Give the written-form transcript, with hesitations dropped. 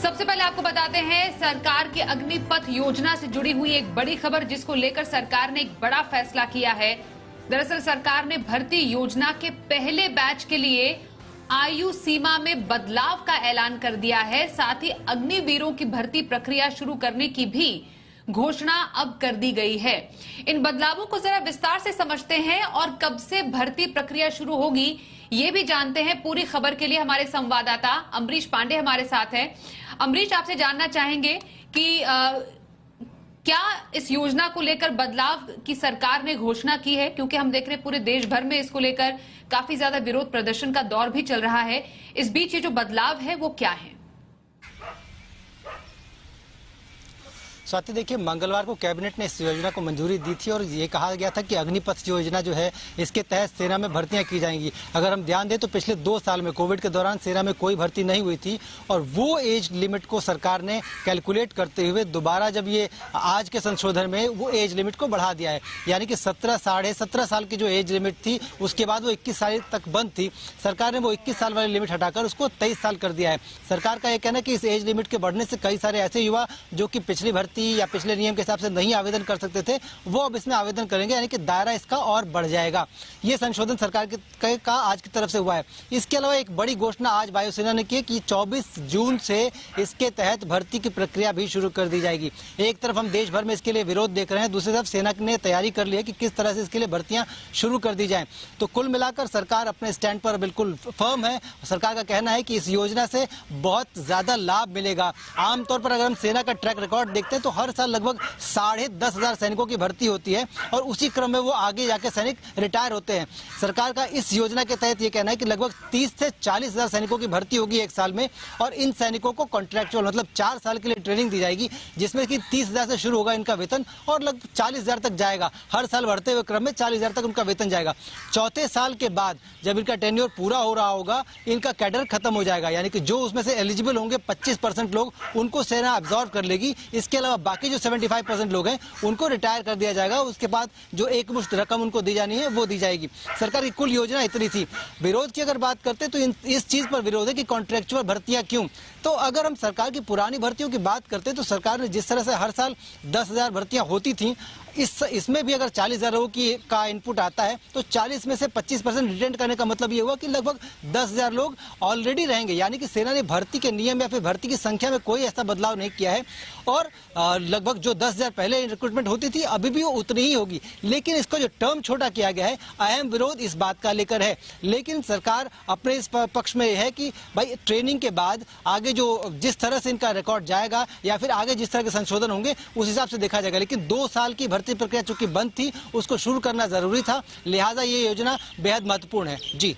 सबसे पहले आपको बताते हैं सरकार की अग्निपथ योजना से जुड़ी हुई एक बड़ी खबर, जिसको लेकर सरकार ने एक बड़ा फैसला किया है। दरअसल सरकार ने भर्ती योजना के पहले बैच के लिए आयु सीमा में बदलाव का ऐलान कर दिया है। साथ ही अग्निवीरों की भर्ती प्रक्रिया शुरू करने की भी घोषणा अब कर दी गई है। इन बदलावों को जरा विस्तार से समझते हैं और कब से भर्ती प्रक्रिया शुरू होगी ये भी जानते हैं। पूरी खबर के लिए हमारे संवाददाता अमरीश पांडे हमारे साथ हैं। अमरीश, आपसे जानना चाहेंगे कि क्या इस योजना को लेकर बदलाव की सरकार ने घोषणा की है, क्योंकि हम देख रहे हैं पूरे देश भर में इसको लेकर काफी ज्यादा विरोध प्रदर्शन का दौर भी चल रहा है। इस बीच ये जो बदलाव है वो क्या है? स्वाति, देखिए, मंगलवार को कैबिनेट ने इस योजना को मंजूरी दी थी और ये कहा गया था कि अग्निपथ योजना जो है इसके तहत सेना में भर्तियां की जाएंगी। अगर हम ध्यान दें तो पिछले 2 साल में कोविड के दौरान सेना में कोई भर्ती नहीं हुई थी और वो एज लिमिट को सरकार ने कैलकुलेट करते हुए दोबारा जब ये आज के संशोधन में वो एज लिमिट को बढ़ा दिया है। यानी कि 17 साल की जो एज लिमिट थी उसके बाद वो 21 साल तक बंद थी। सरकार ने वो 21 साल वाली लिमिट हटाकर उसको 23 साल कर दिया है। सरकार का यह कहना है कि इस एज लिमिट के बढ़ने से कई सारे ऐसे युवा जो कि पिछली भर्ती या पिछले नियम के हिसाब से नहीं आवेदन कर सकते थे वो अब इसमें आवेदन करेंगे, यानी कि दायरा इसका और बढ़ जाएगा। ये संशोधन सरकार का आज की तरफ से हुआ है। इसके अलावा एक बड़ी घोषणा आज वायुसेना ने की कि 24 जून से इसके तहत भर्ती की प्रक्रिया भी शुरू कर दी जाएगी। एक तरफ हम देश भर में इसके लिए विरोध देख रहे हैं, दूसरी तरफ सेना ने तैयारी कर ली है कि किस तरह से इसके लिए भर्तियां शुरू कर दी जाएं। तो कुल मिलाकर सरकार अपने स्टैंड पर बिल्कुल फर्म है। सरकार का कहना है कि इस योजना से बहुत ज्यादा लाभ मिलेगा। आमतौर पर अगर हम सेना का ट्रैक रिकॉर्ड देखते हैं तो हर साल लगभग 10,500 सैनिकों की भर्ती होती है और उसी क्रम में वो आगे जाके सैनिक रिटायर होते हैं। सरकार का इस योजना के तहत ये कहना है कि लगभग 30 से 40,000 सैनिकों की भर्ती होगी एक साल में और इन सैनिकों को कॉन्ट्रैक्चुअल मतलब 4 साल के लिए ट्रेनिंग दी जाएगी, जिसमें कि 30,000 से शुरू होगा इनका वेतन और लगभग 40,000 तक जाएगा। हर साल बढ़ते हुए क्रम में 40,000 तक उनका वेतन जाएगा। चौथे साल के बाद जब इनका टेन्योर पूरा हो रहा होगा इनका कैडर खत्म हो जाएगा, यानी कि जो उसमें से एलिजिबल होंगे 25% लोग उनको सेना एब्जॉर्व कर लेगी। इसके अलावा बाकी जो 75% लोग हैं उनको रिटायर कर दिया जाएगा। उसके बाद जो एकमुश्त रकम उनको दी जानी है वो दी जाएगी। सरकार की कुल योजना इतनी थी। विरोध की अगर बात करते तो इस चीज पर विरोध है कि कॉन्ट्रैक्चुअल भर्तियां क्यों। तो अगर हम सरकार की पुरानी भर्तियों की बात करते तो सरकार ने जिस तरह से हर साल 10,000 भर्तियां होती थी, इसमें भी अगर 40,000 लोगों का इनपुट आता है तो 40 में से 25% रिटेंड करने का मतलब ये हुआ कि लगभग 10,000 लोग ऑलरेडी रहेंगे। यानी कि सेना ने भर्ती के नियम या फिर भर्ती की संख्या में कोई ऐसा बदलाव नहीं किया है और लगभग जो 10,000 पहले रिक्रूटमेंट होती थी अभी भी वो उतनी ही होगी। लेकिन इसको जो टर्म छोटा किया गया है, अहम विरोध इस बात का लेकर है। लेकिन सरकार अपने इस पक्ष में है कि भाई ट्रेनिंग के बाद आगे जो जिस तरह से इनका रिकॉर्ड जाएगा या फिर आगे जिस तरह के संशोधन होंगे उस हिसाब से देखा जाएगा। लेकिन 2 साल की भर्ती प्रक्रिया चूंकि बंद थी उसको शुरू करना जरूरी था, लिहाजा ये योजना बेहद महत्वपूर्ण है। जी।